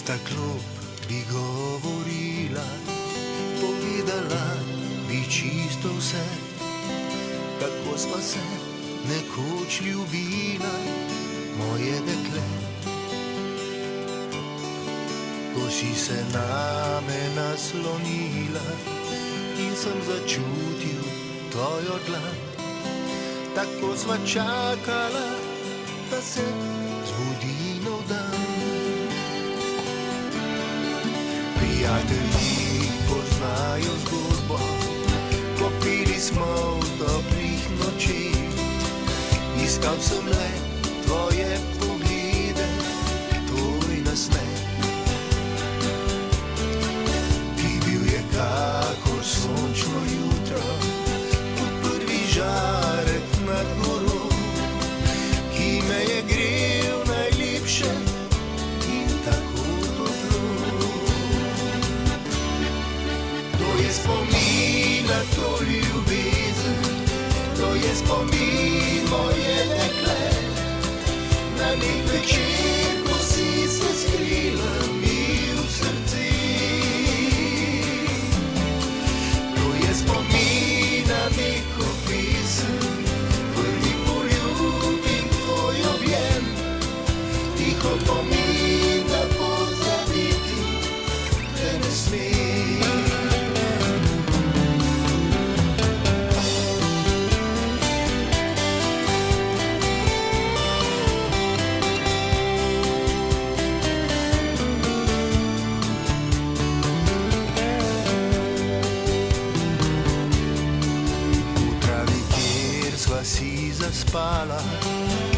Tista klop bi govorila, povedala bi čisto vse, kako sva se nekoč ljubila, moje dekle. Ko si se name naslonila in sem začutil tvojo dlan, tako sva čakala, da se zbudi nov dan. Prijatelji poznajo zgodbo, ko pili smo v toplih nočeh. Iskal sem le tvoje poglede, tvoj nasmeh. Ti bil je kakor sončno jutro, kot prvi žarek nad goro, ki me je grel najlepše in tako toplo. To je spomin na to ljubezen, to je spomin moje dekle, na nek večer, ko si se skrila mi v srce. To je spomin na neko pesem, prvi poljub in tvoj objem, tiho pomin, da pozabiti te ne smem. Si zaspala,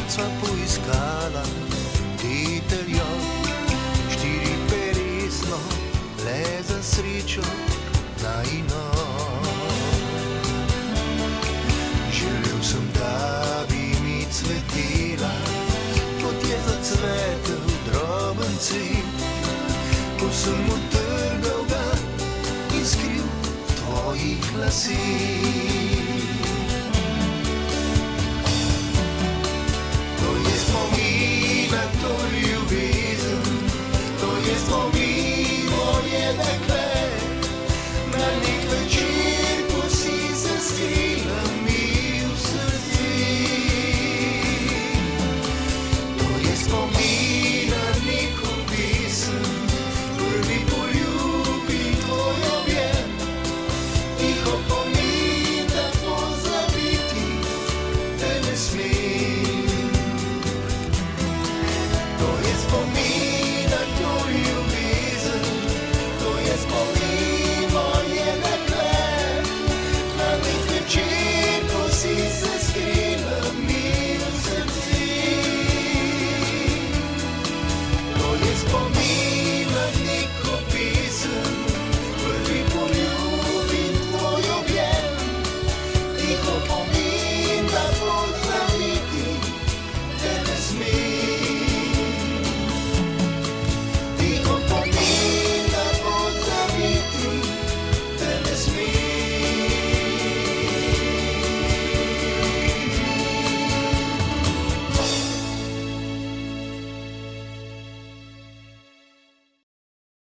sva poiskala deteljo, štiri peresno, le za srečo najino. Želel sem, da bi mi cvetela, kot je zacvetel droben cvet, ko sem utrgal ga in skril tvojih laseh.